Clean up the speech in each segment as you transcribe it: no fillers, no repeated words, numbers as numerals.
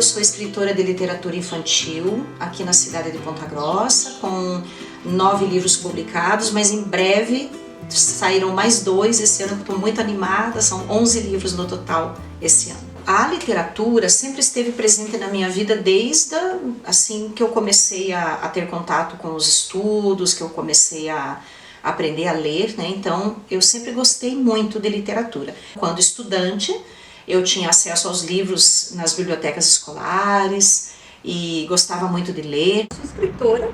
sou escritora de literatura infantil aqui na cidade de Ponta Grossa, com 9 livros publicados, mas em breve saíram mais 2 esse ano, que estou muito animada, são 11 livros no total esse ano. A literatura sempre esteve presente na minha vida desde assim que eu comecei a ter contato com os estudos, que eu comecei a aprender a ler, né? Então eu sempre gostei muito de literatura. Quando estudante, eu tinha acesso aos livros nas bibliotecas escolares e gostava muito de ler. Sou escritora,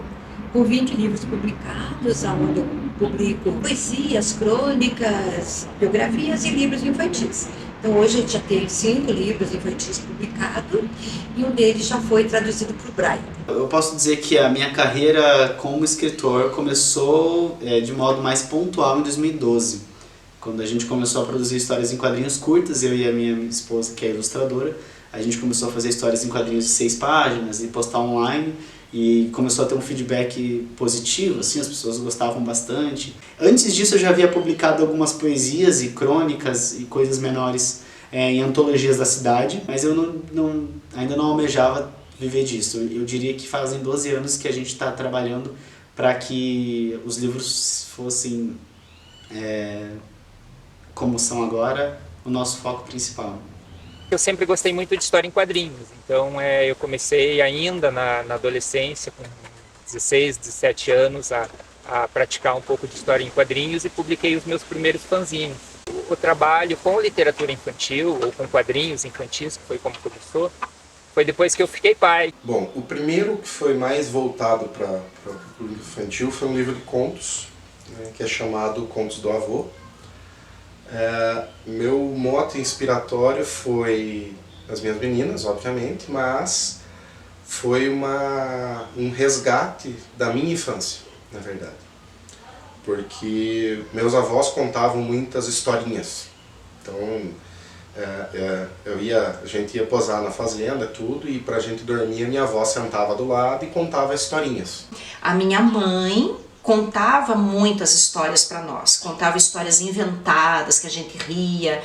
com 20 livros publicados, onde eu publico poesias, crônicas, biografias e livros infantis. Então hoje eu já tenho 5 livros infantis publicados e um deles já foi traduzido para o Braille. Eu posso dizer que a minha carreira como escritor começou de modo mais pontual em 2012, quando a gente começou a produzir histórias em quadrinhos curtas, eu e a minha esposa, que é ilustradora, a gente começou a fazer histórias em quadrinhos de 6 páginas e postar online, e começou a ter um feedback positivo, assim, as pessoas gostavam bastante. Antes disso eu já havia publicado algumas poesias e crônicas e coisas menores em antologias da cidade, mas eu ainda não almejava viver disso. Eu diria que fazem 12 anos que a gente está trabalhando para que os livros fossem, como são agora, o nosso foco principal. Eu sempre gostei muito de história em quadrinhos, então eu comecei ainda na adolescência, com 16, 17 anos, a praticar um pouco de história em quadrinhos e publiquei os meus primeiros fanzines. O trabalho com literatura infantil, ou com quadrinhos infantis, que foi como começou, foi depois que eu fiquei pai. Bom, o primeiro que foi mais voltado para o público infantil foi um livro de contos, né, que é chamado Contos do Avô. Meu mote inspiratório foi as minhas meninas, obviamente, mas foi um resgate da minha infância, na verdade. Porque meus avós contavam muitas historinhas. Então, a gente ia posar na fazenda, tudo, e pra gente dormir, a minha avó sentava do lado e contava historinhas. A minha mãe contava muitas histórias para nós, contava histórias inventadas que a gente ria,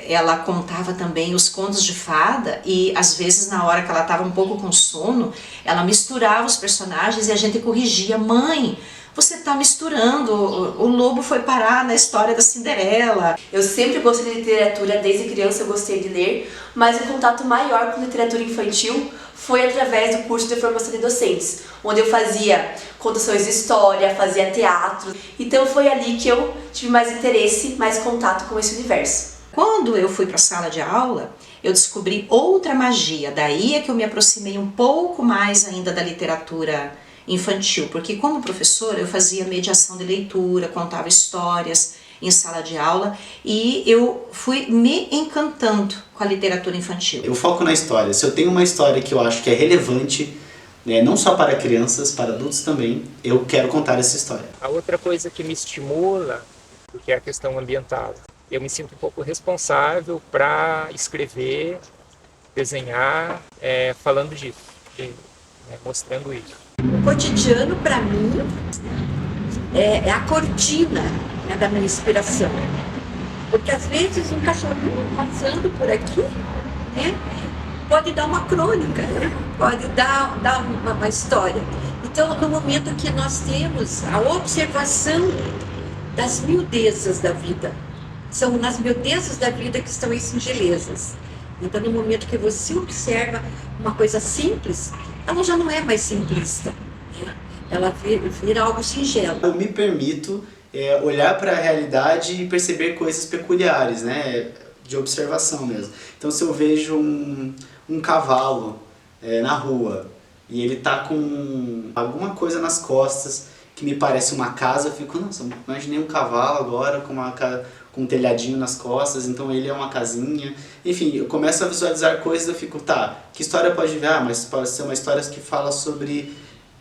ela contava também os contos de fada e às vezes na hora que ela estava um pouco com sono, ela misturava os personagens e a gente corrigia: mãe, você está misturando, o lobo foi parar na história da Cinderela. Eu sempre gostei de literatura, desde criança eu gostei de ler, mas o contato maior com literatura infantil foi através do curso de formação de docentes, onde eu fazia contações de história, fazia teatro. Então foi ali que eu tive mais interesse, mais contato com esse universo. Quando eu fui para a sala de aula, eu descobri outra magia, daí é que eu me aproximei um pouco mais ainda da literatura infantil, porque como professora eu fazia mediação de leitura, contava histórias em sala de aula e eu fui me encantando com a literatura infantil. Eu foco na história. Se eu tenho uma história que eu acho que é relevante, não só para crianças, para adultos também, eu quero contar essa história. A outra coisa que me estimula, que é a questão ambiental, eu me sinto um pouco responsável para escrever, desenhar, falando disso, mostrando isso. O cotidiano, para mim, é a cortina, né, da minha inspiração. Porque às vezes um cachorrinho passando por aqui, né, pode dar uma crônica, né, pode dar uma história. Então, no momento que nós temos a observação das miudezas da vida, são nas miudezas da vida que estão as singelezas. Então, no momento que você observa uma coisa simples, ela já não é mais simplista, né? Ela vira algo singelo. Eu me permito olhar para a realidade e perceber coisas peculiares, né? De observação mesmo. Então, se eu vejo um cavalo na rua e ele tá com alguma coisa nas costas que me parece uma casa, eu fico, nossa, imaginei um cavalo agora com um telhadinho nas costas, então ele é uma casinha. Enfim, eu começo a visualizar coisas e eu fico, tá, que história pode vir? Mas pode ser uma história que fala sobre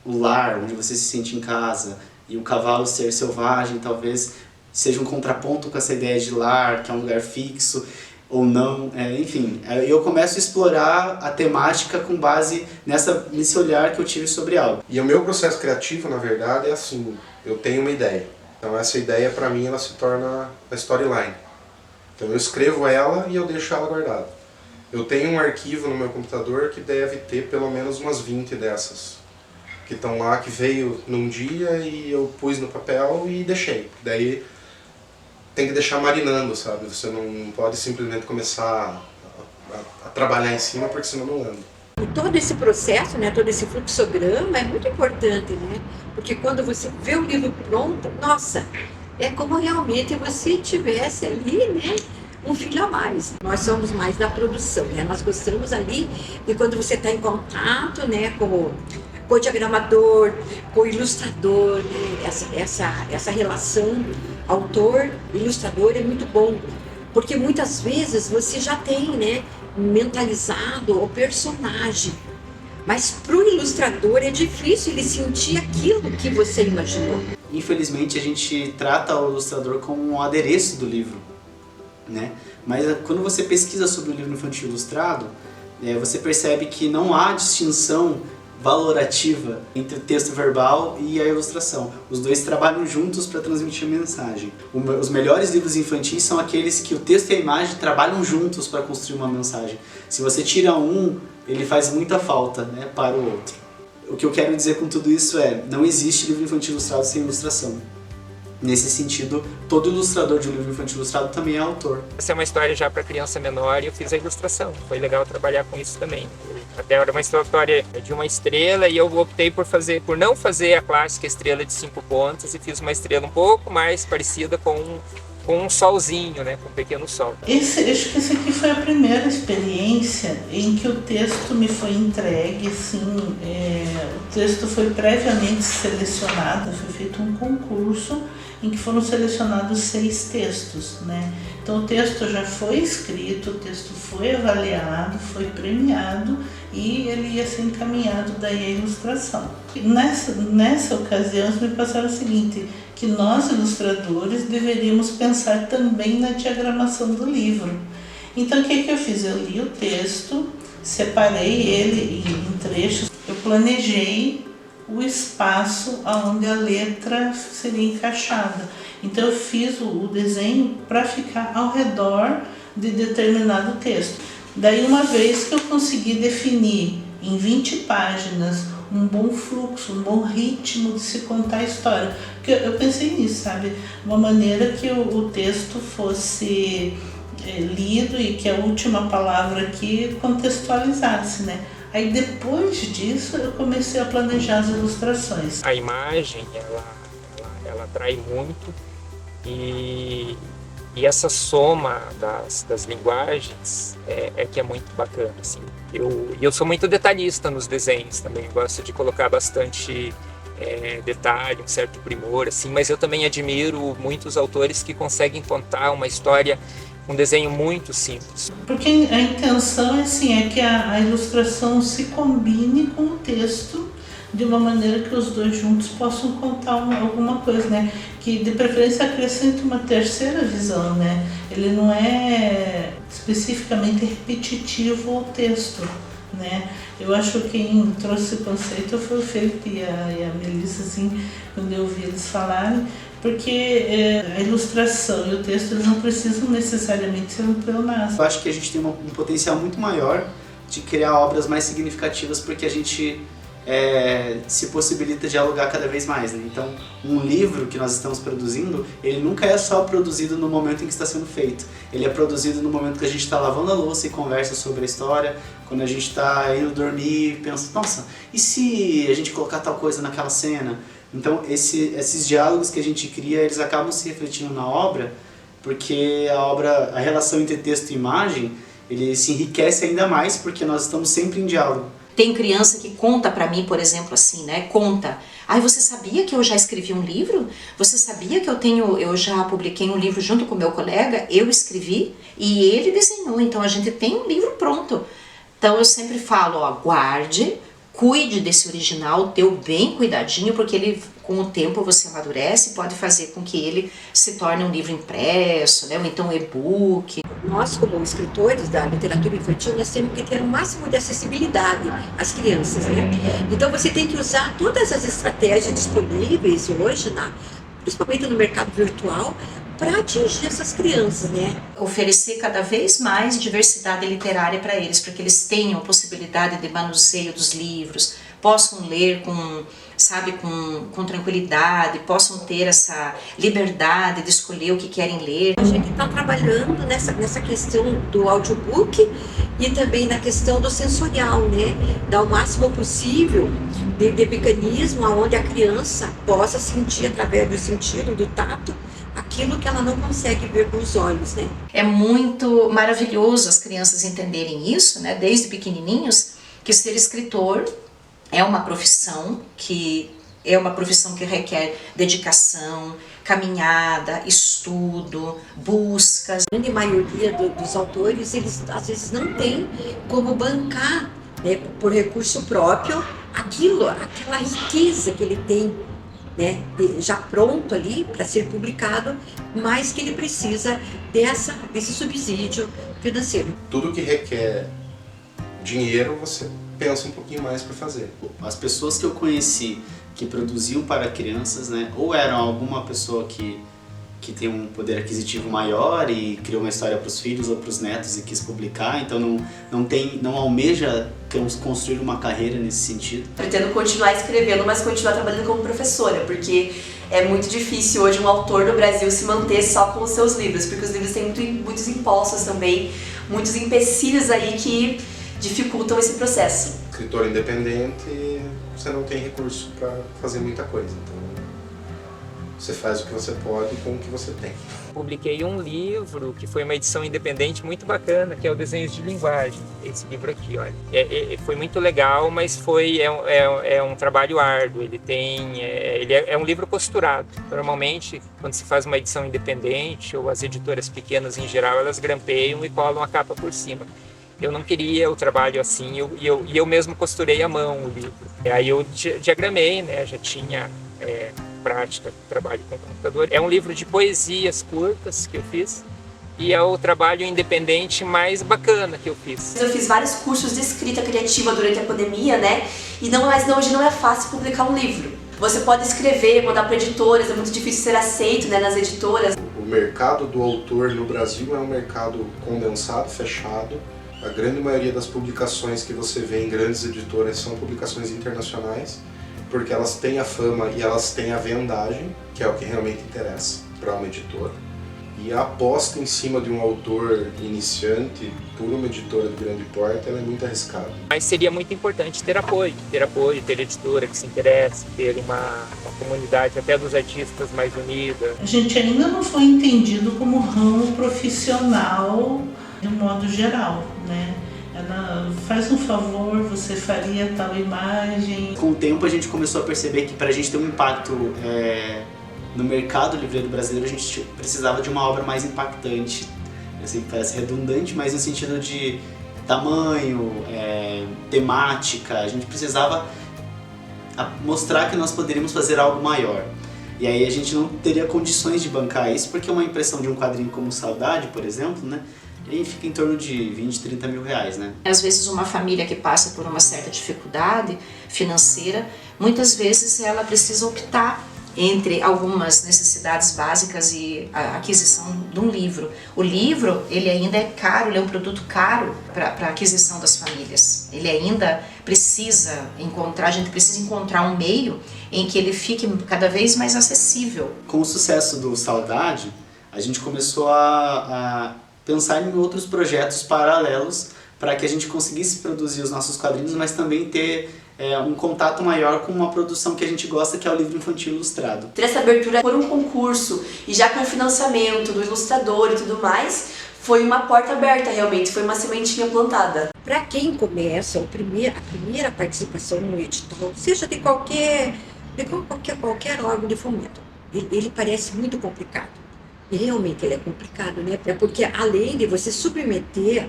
o lar, onde você se sente em casa, e o cavalo ser selvagem talvez seja um contraponto com essa ideia de lar, que é um lugar fixo ou não, enfim. Eu começo a explorar a temática com base nesse olhar que eu tive sobre algo. E o meu processo criativo, na verdade, é assim, eu tenho uma ideia. Então essa ideia, para mim, ela se torna a storyline. Então eu escrevo ela e eu deixo ela guardada. Eu tenho um arquivo no meu computador que deve ter pelo menos umas 20 dessas. Que estão lá, que veio num dia e eu pus no papel e deixei. Daí tem que deixar marinando, sabe? Você não pode simplesmente começar a trabalhar em cima, porque senão não anda. E todo esse processo, né, todo esse fluxograma é muito importante, né? Porque quando você vê o livro pronto, nossa, é como realmente você tivesse ali, né, um filho a mais. Nós somos mais da produção, né? Nós gostamos ali de quando você está em contato, né, com o diagramador, com o ilustrador, né? Essa relação autor-ilustrador é muito bom, porque muitas vezes você já tem, né, mentalizado o personagem, mas para o ilustrador é difícil ele sentir aquilo que você imaginou. Infelizmente a gente trata o ilustrador como um adereço do livro, né? Mas quando você pesquisa sobre o livro infantil ilustrado, você percebe que não há distinção valorativa entre o texto verbal e a ilustração. Os dois trabalham juntos para transmitir a mensagem. Os melhores livros infantis são aqueles que o texto e a imagem trabalham juntos para construir uma mensagem. Se você tira um, ele faz muita falta, né, para o outro. O que eu quero dizer com tudo isso não existe livro infantil ilustrado sem ilustração. Nesse sentido, todo ilustrador de um livro infantil ilustrado também é autor. Essa é uma história já para criança menor e eu fiz a ilustração. Foi legal trabalhar com isso também. Até era uma história de uma estrela e eu optei por não fazer a clássica estrela de 5 pontas e fiz uma estrela um pouco mais parecida com um solzinho, né, com um pequeno sol. Acho que essa aqui foi a primeira experiência em que o texto me foi entregue, assim, o texto foi previamente selecionado, foi feito um concurso em que foram selecionados 6 textos, né? Então o texto já foi escrito, o texto foi avaliado, foi premiado e ele ia ser encaminhado daí à ilustração. Nessa ocasião eles me passaram o seguinte, que nós ilustradores deveríamos pensar também na diagramação do livro. Então o que eu fiz? Eu li o texto, separei ele em trechos, eu planejei o espaço onde a letra seria encaixada. Então eu fiz o desenho para ficar ao redor de determinado texto. Daí uma vez que eu consegui definir em 20 páginas um bom fluxo, um bom ritmo de se contar a história. Porque eu pensei nisso, sabe? Uma maneira que o texto fosse lido e que a última palavra aqui contextualizasse, né? Aí depois disso eu comecei a planejar as ilustrações. A imagem, ela atrai muito e essa soma das linguagens é que é muito bacana, assim. Eu sou muito detalhista nos desenhos também, gosto de colocar bastante detalhe, um certo primor, assim, mas eu também admiro muitos autores que conseguem contar uma história um desenho muito simples. Porque a intenção é que a ilustração se combine com o texto de uma maneira que os dois juntos possam contar alguma coisa, né? Que de preferência acrescente uma terceira visão, né? Ele não é especificamente repetitivo ao texto, né? Eu acho que quem trouxe o conceito foi o Felipe e a Melissa, assim, quando eu ouvi eles falarem, porque a ilustração e o texto eles não precisam necessariamente ser um pleonasmo. Eu acho que a gente tem um potencial muito maior de criar obras mais significativas porque a gente se possibilita dialogar cada vez mais, né? Então, um livro que nós estamos produzindo, ele nunca é só produzido no momento em que está sendo feito. Ele é produzido no momento que a gente está lavando a louça e conversa sobre a história, quando a gente está indo dormir e pensa, nossa, e se a gente colocar tal coisa naquela cena? Então, esses diálogos que a gente cria, eles acabam se refletindo na obra, porque a relação entre texto e imagem, ele se enriquece ainda mais porque nós estamos sempre em diálogo. Tem criança que conta pra mim, por exemplo, assim, né? Conta. Ai, você sabia que eu já escrevi um livro? Você sabia que eu já publiquei um livro junto com meu colega? Eu escrevi e ele desenhou. Então a gente tem um livro pronto. Então eu sempre falo, ó, guarde, cuide desse original, teu bem cuidadinho, porque ele, com o tempo você amadurece e pode fazer com que ele se torne um livro impresso, né? Ou então um e-book. Nós, como escritores da literatura infantil, nós temos que ter o máximo de acessibilidade às crianças, né? Então você tem que usar todas as estratégias disponíveis hoje, principalmente no mercado virtual, para atingir essas crianças, né? Oferecer cada vez mais diversidade literária para eles, para que eles tenham a possibilidade de manuseio dos livros, possam ler com tranquilidade, possam ter essa liberdade de escolher o que querem ler. A gente está trabalhando nessa questão do audiobook e também na questão do sensorial, né? Dar o máximo possível de mecanismo onde a criança possa sentir através do sentido, do tato, aquilo que ela não consegue ver com os olhos, né? É muito maravilhoso as crianças entenderem isso, né? Desde pequenininhos, que ser escritor é uma profissão que requer dedicação, caminhada, estudo, buscas. A grande maioria dos autores, eles às vezes não têm como bancar, né, por recurso próprio, aquela riqueza que ele tem, né, já pronto ali para ser publicado, mas que ele precisa desse subsídio financeiro. Tudo que requer dinheiro, você pensa um pouquinho mais para fazer. As pessoas que eu conheci que produziam para crianças, né, ou eram alguma pessoa que tem um poder aquisitivo maior e criou uma história para os filhos ou para os netos e quis publicar, então não almeja construir uma carreira nesse sentido. Pretendo continuar escrevendo, mas continuar trabalhando como professora, porque é muito difícil hoje um autor no Brasil se manter só com os seus livros, porque os livros têm muitos impostos também, muitos empecilhos aí que dificultam esse processo. Escritor independente, você não tem recurso para fazer muita coisa, então você faz o que você pode com o que você tem. Publiquei um livro que foi uma edição independente muito bacana, que é o Desenhos de Linguagem. Esse livro aqui, olha. Foi muito legal, mas é um trabalho árduo. Ele é um livro costurado. Normalmente, quando se faz uma edição independente, ou as editoras pequenas em geral, elas grampeiam e colam a capa por cima. Eu não queria o trabalho assim, e eu mesmo costurei à mão o livro. Aí eu diagramei, né? Já tinha prática, trabalho com computador. É um livro de poesias curtas que eu fiz, e é o trabalho independente mais bacana que eu fiz. Eu fiz vários cursos de escrita criativa durante a pandemia, né? Hoje não é fácil publicar um livro. Você pode escrever, mandar para editoras, é muito difícil ser aceito, né, nas editoras. O mercado do autor no Brasil é um mercado condensado, fechado. A grande maioria das publicações que você vê em grandes editoras são publicações internacionais, porque elas têm a fama e elas têm a vendagem, que é o que realmente interessa para uma editora. E a aposta em cima de um autor iniciante por uma editora de grande porte, ela é muito arriscada. Mas seria muito importante ter apoio, ter editora que se interesse, ter uma comunidade até dos artistas mais unida. A gente ainda não foi entendido como ramo profissional de um modo geral, né? Ela faz um favor, você faria tal imagem. Com o tempo a gente começou a perceber que para a gente ter um impacto no mercado livreiro brasileiro, a gente precisava de uma obra mais impactante. Eu sei que parece redundante, mas no sentido de tamanho, temática, a gente precisava mostrar que nós poderíamos fazer algo maior. E aí a gente não teria condições de bancar isso, porque uma impressão de um quadrinho como Saudade, por exemplo, né? E fica em torno de 20, 30 mil reais, né? Às vezes uma família que passa por uma certa dificuldade financeira, muitas vezes ela precisa optar entre algumas necessidades básicas e a aquisição de um livro. O livro, ele ainda é caro, ele é um produto caro para a aquisição das famílias. Ele ainda precisa a gente precisa encontrar um meio em que ele fique cada vez mais acessível. Com o sucesso do Saudade, a gente começou a pensar em outros projetos paralelos para que a gente conseguisse produzir os nossos quadrinhos, mas também ter um contato maior com uma produção que a gente gosta, que é o livro infantil ilustrado. Ter essa abertura por um concurso e já com o financiamento do ilustrador e tudo mais, foi uma porta aberta realmente, foi uma sementinha plantada. Para quem começa, a primeira participação no edital, seja de qualquer órgão de fomento, ele parece muito complicado. E realmente ele é complicado, né? Porque além de você submeter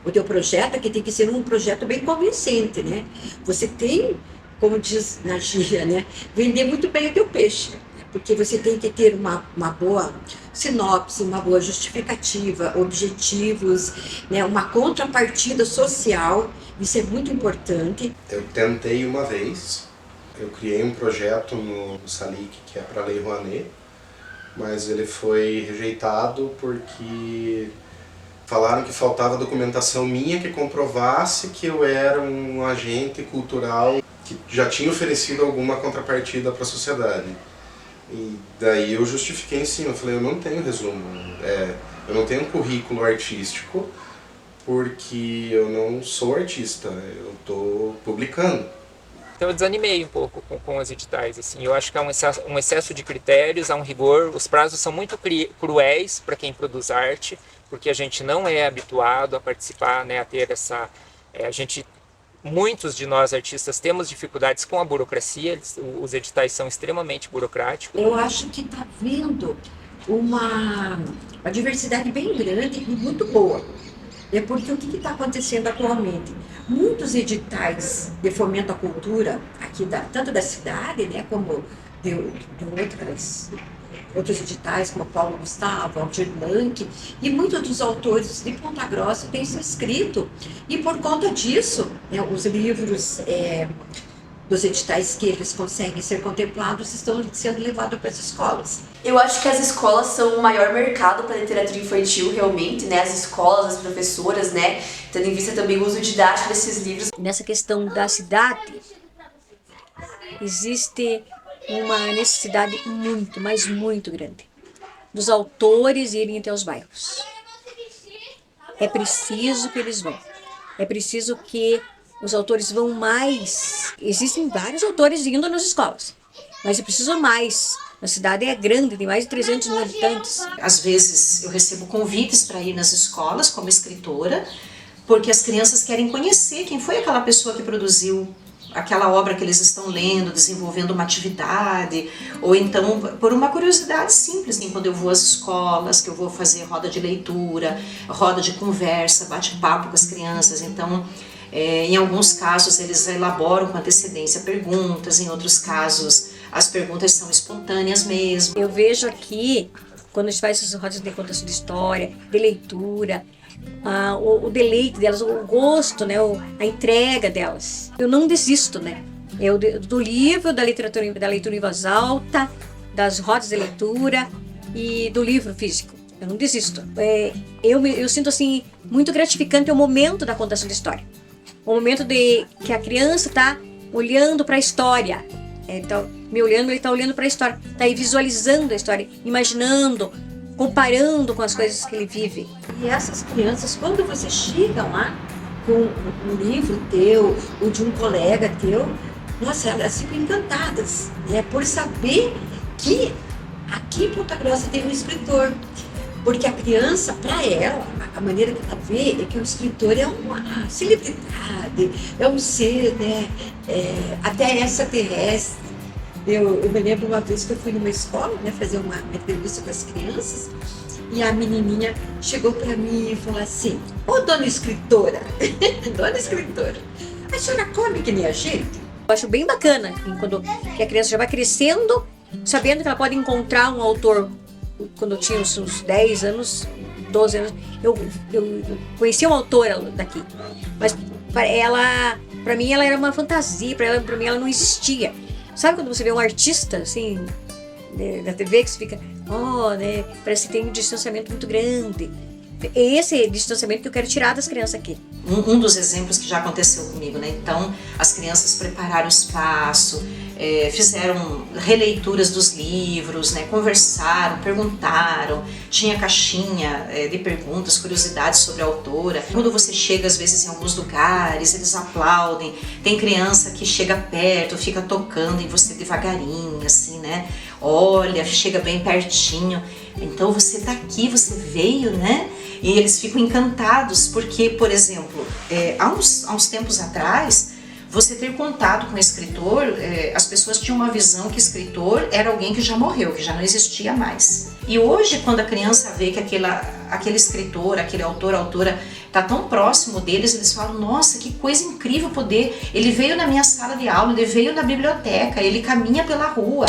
o teu projeto, que tem que ser um projeto bem convincente, né? Você tem, como diz na gíria, né? Vender muito bem o teu peixe. Porque você tem que ter uma boa sinopse, uma boa justificativa, objetivos, né? Uma contrapartida social, isso é muito importante. Eu tentei uma vez, eu criei um projeto no SALIC, que é para a Lei Rouanet, mas ele foi rejeitado porque falaram que faltava documentação minha que comprovasse que eu era um agente cultural que já tinha oferecido alguma contrapartida para a sociedade. E daí eu justifiquei em cima, eu falei, eu não tenho resumo, eu não tenho currículo artístico porque eu não sou artista, eu estou publicando. Então eu desanimei um pouco com os editais, assim. Eu acho que há um excesso de critérios, há um rigor, os prazos são muito cruéis para quem produz arte, porque a gente não é habituado a participar, né, a ter essa... muitos de nós artistas temos dificuldades com a burocracia, os editais são extremamente burocráticos. Eu acho que está havendo uma diversidade bem grande e muito boa. É porque o que está acontecendo atualmente? Muitos editais de fomento à cultura, aqui tanto da cidade, né, como de outros editais, como Paulo Gustavo, Aldir Blanc, e muitos dos autores de Ponta Grossa têm se inscrito. E por conta disso, né, os livros dos editais que eles conseguem ser contemplados estão sendo levados para as escolas. Eu acho que as escolas são o maior mercado para literatura infantil, realmente, né? As escolas, as professoras, né? Tendo em vista também o uso didático desses livros. Nessa questão da cidade, existe uma necessidade muito, mas muito grande dos autores irem até os bairros. É preciso que eles vão. É preciso que os autores vão mais. Existem vários autores indo nas escolas, mas é preciso mais. A cidade é grande, tem mais de 300 mil habitantes. Às vezes eu recebo convites para ir nas escolas como escritora, porque as crianças querem conhecer quem foi aquela pessoa que produziu aquela obra que eles estão lendo, desenvolvendo uma atividade, ou então por uma curiosidade simples, assim, quando eu vou às escolas, que eu vou fazer roda de leitura, roda de conversa, bate-papo com as crianças. Então, em alguns casos eles elaboram com antecedência perguntas, em outros casos as perguntas são espontâneas mesmo. Eu vejo aqui, quando a gente faz essas rodas de contação de história, de leitura, o deleite delas, o gosto, né, a entrega delas. Eu não desisto, né? Do livro, da leitura em voz alta, das rodas de leitura e do livro físico. Eu não desisto. Eu sinto assim muito gratificante o momento da contação de história. O momento que a criança está olhando para a história. Então, ele está olhando para a história, está aí visualizando a história, imaginando, comparando com as coisas que ele vive. E essas crianças, quando você chega lá com um livro teu ou de um colega teu, nossa, elas ficam encantadas, né, por saber que aqui em Ponta Grossa tem um escritor. Porque a criança, para ela, a maneira que ela vê é que o escritor é uma celebridade, é um ser, né, até extraterrestre. Eu me lembro uma vez que eu fui numa escola, né, fazer uma entrevista com as crianças, e a menininha chegou para mim e falou assim: ô dona escritora, dona escritora, a senhora come que nem a gente? Eu acho bem bacana quando a criança já vai crescendo, sabendo que ela pode encontrar um autor. Quando eu tinha uns 10 anos, 12 anos, eu conheci uma autora daqui, mas para mim ela era uma fantasia, para mim ela não existia. Sabe quando você vê um artista assim na TV que você fica, né, parece que tem um distanciamento muito grande. É esse distanciamento que eu quero tirar das crianças aqui. Um dos exemplos que já aconteceu comigo, né? Então, as crianças prepararam o espaço, fizeram releituras dos livros, né? Conversaram, perguntaram, tinha caixinha de perguntas, curiosidades sobre a autora. Quando você chega, às vezes, em alguns lugares, eles aplaudem. Tem criança que chega perto, fica tocando em você devagarinho, assim, né? Olha, chega bem pertinho. Então, você tá aqui, você veio, né? E eles ficam encantados porque, por exemplo, há uns tempos atrás, você ter contato com o escritor, as pessoas tinham uma visão que escritor era alguém que já morreu, que já não existia mais. E hoje, quando a criança vê que aquele escritor, aquele autor, autora, está tão próximo deles, eles falam, nossa, que coisa incrível poder, ele veio na minha sala de aula, ele veio na biblioteca, ele caminha pela rua,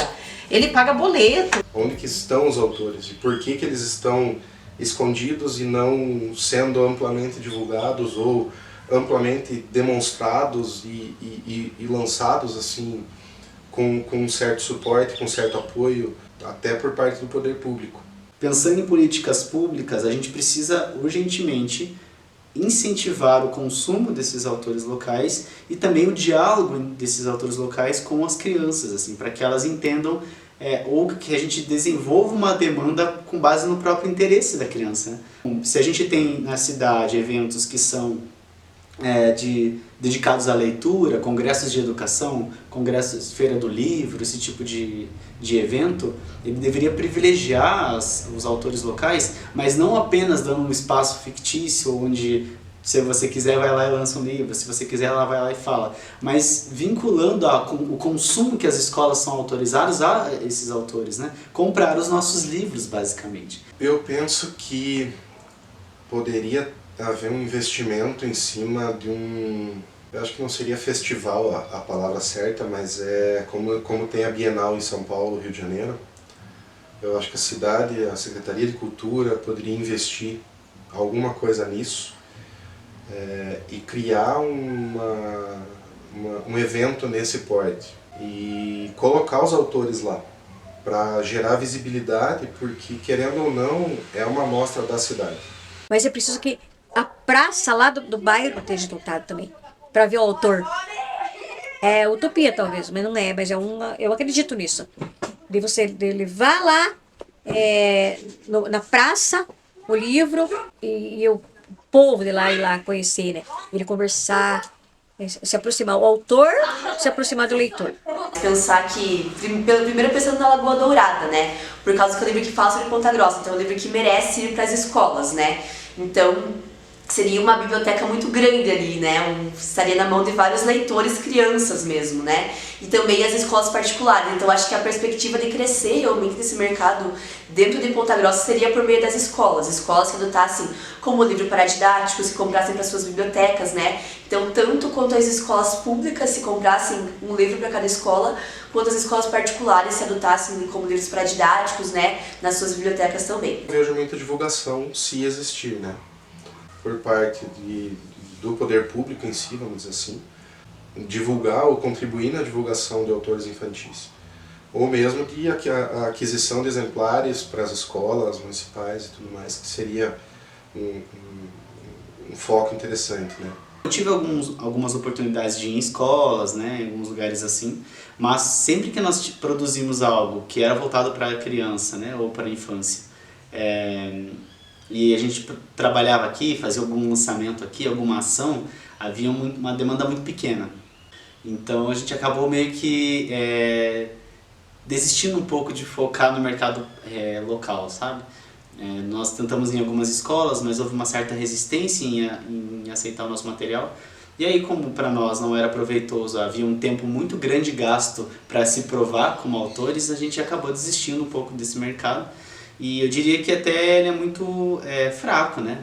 ele paga boleto. Onde que estão os autores e por que eles estão escondidos e não sendo amplamente divulgados ou amplamente demonstrados e lançados assim com um certo suporte, com certo apoio até por parte do poder público. Pensando em políticas públicas, a gente precisa urgentemente incentivar o consumo desses autores locais e também o diálogo desses autores locais com as crianças, assim, para que elas entendam ou que a gente desenvolva uma demanda com base no próprio interesse da criança, né? Se a gente tem na cidade eventos que são dedicados à leitura, congressos de educação, congressos, feira do livro, esse tipo de evento, ele deveria privilegiar os autores locais, mas não apenas dando um espaço fictício onde, se você quiser, vai lá e lança um livro, se você quiser, ela vai lá e fala, mas vinculando o consumo que as escolas são autorizadas a esses autores, né? Comprar os nossos livros, basicamente. Eu penso que poderia haver um investimento em cima de eu acho que não seria festival a palavra certa, mas como tem a Bienal em São Paulo, Rio de Janeiro, eu acho que a cidade, a Secretaria de Cultura poderia investir alguma coisa nisso e criar um evento nesse porte e colocar os autores lá para gerar visibilidade, porque querendo ou não é uma amostra da cidade. Mas é preciso que a praça lá do bairro esteja lotada também, para ver o autor. É utopia talvez, mas não é, mas eu acredito nisso. De você levar lá na praça o livro e o povo de lá ir lá conhecer, né? Ele conversar, se aproximar, o autor se aproximar do leitor. Pensar que, primeiro pensando na Lagoa Dourada, né? Por causa que é um livro que fala sobre Ponta Grossa, então é um livro que merece ir para as escolas, né? Então seria uma biblioteca muito grande ali, né? Estaria na mão de vários leitores, crianças mesmo, né? E também as escolas particulares. Então acho que a perspectiva de crescer realmente desse mercado dentro de Ponta Grossa seria por meio das escolas que adotassem como livro paradidáticos, que comprassem para suas bibliotecas, né? Então tanto quanto as escolas públicas se comprassem um livro para cada escola, quanto as escolas particulares se adotassem como livros paradidáticos, né? Nas suas bibliotecas também. Eu vejo muita divulgação, se existir, né? Por parte do poder público em si, vamos dizer assim, divulgar ou contribuir na divulgação de autores infantis. Ou mesmo de a aquisição de exemplares para as escolas municipais e tudo mais, que seria um foco interessante, né? Eu tive algumas oportunidades de ir em escolas, né, em alguns lugares assim, mas sempre que nós produzimos algo que era voltado para a criança, né, ou para a infância, e a gente trabalhava aqui, fazia algum lançamento aqui, alguma ação, havia uma demanda muito pequena. Então a gente acabou meio que desistindo um pouco de focar no mercado local, sabe? Nós tentamos em algumas escolas, mas houve uma certa resistência em aceitar o nosso material. E aí, como para nós não era proveitoso, havia um tempo muito grande gasto para se provar como autores, a gente acabou desistindo um pouco desse mercado. E eu diria que até ele é muito fraco, né?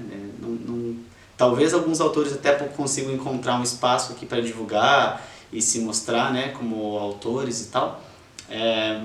Talvez alguns autores até consigam encontrar um espaço aqui para divulgar e se mostrar, né, como autores e tal,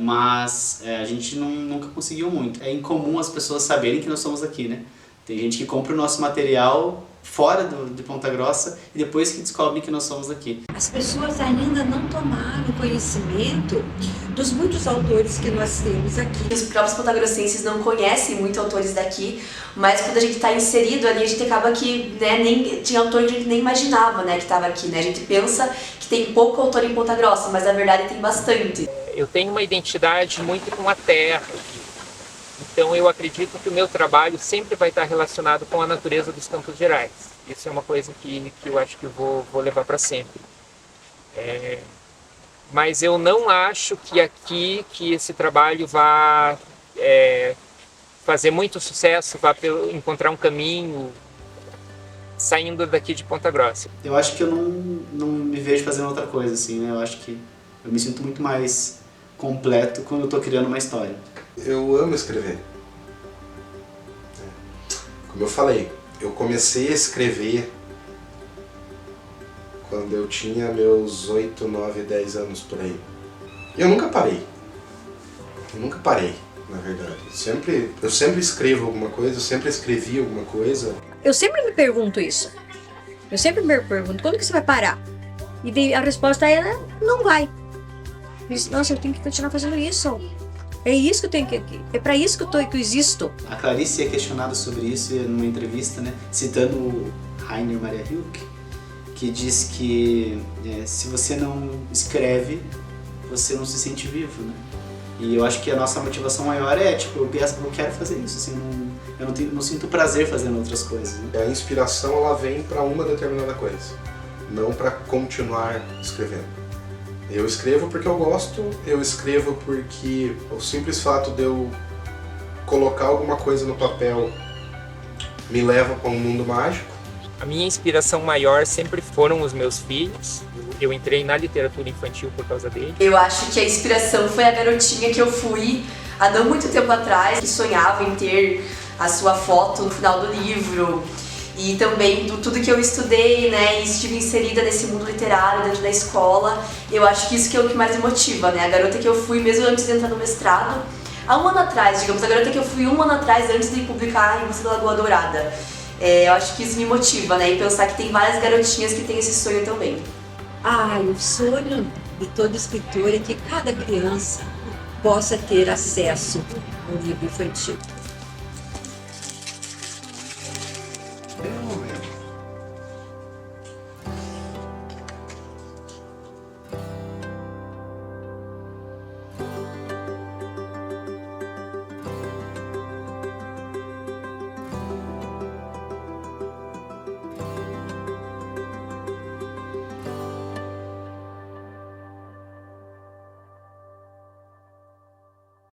mas a gente nunca conseguiu muito. É incomum as pessoas saberem que nós somos aqui, né? Tem gente que compra o nosso material fora de Ponta Grossa e depois que descobrem que nós somos aqui. As pessoas ainda não tomaram conhecimento dos muitos autores que nós temos aqui. Os próprios pontagrossenses não conhecem muito autores daqui, mas quando a gente está inserido ali, a gente acaba que, né, nem tinha autor que a gente nem imaginava, né, que estava aqui, né? A gente pensa que tem pouco autor em Ponta Grossa, mas na verdade tem bastante. Eu tenho uma identidade muito com a terra. Então eu acredito que o meu trabalho sempre vai estar relacionado com a natureza dos Campos Gerais. Isso é uma coisa que eu acho que eu vou levar para sempre. Mas eu não acho que esse trabalho vá fazer muito sucesso, vá encontrar um caminho saindo daqui de Ponta Grossa. Eu acho que eu não me vejo fazendo outra coisa, assim, né? Eu acho que eu me sinto muito mais completo quando eu estou criando uma história. Eu amo escrever. Como eu falei, eu comecei a escrever quando eu tinha meus 8, 9, 10 anos por aí. E eu nunca parei. Na verdade. Eu sempre escrevo alguma coisa, eu sempre escrevi alguma coisa. Eu sempre me pergunto isso. Eu sempre me pergunto, quando que você vai parar? E a resposta é, não vai. Nossa, eu tenho que continuar fazendo isso. É isso que eu tenho que. É para isso que que eu existo. A Clarice é questionada sobre isso numa entrevista, né, citando o Rainer Maria Rilke, que diz que se você não escreve, você não se sente vivo, né? E eu acho que a nossa motivação maior é, tipo, eu quero fazer isso, assim, eu não sinto prazer fazendo outras coisas, né? A inspiração, ela vem para uma determinada coisa, não para continuar escrevendo. Eu escrevo porque eu gosto, eu escrevo porque o simples fato de eu colocar alguma coisa no papel me leva para um mundo mágico. A minha inspiração maior sempre foram os meus filhos. Eu entrei na literatura infantil por causa deles. Eu acho que a inspiração foi a garotinha que eu fui há não muito tempo atrás, que sonhava em ter a sua foto no final do livro. E também do tudo que eu estudei, né, e estive inserida nesse mundo literário dentro da escola. Eu acho que isso que é o que mais me motiva, né? A garota que eu fui mesmo antes de entrar no mestrado, há um ano atrás, digamos, a garota que eu fui um ano atrás antes de publicar em Você da Lagoa Dourada. Eu acho que isso me motiva, né? E pensar que tem várias garotinhas que têm esse sonho também. O sonho de todo escritor é que cada criança possa ter acesso ao livro infantil.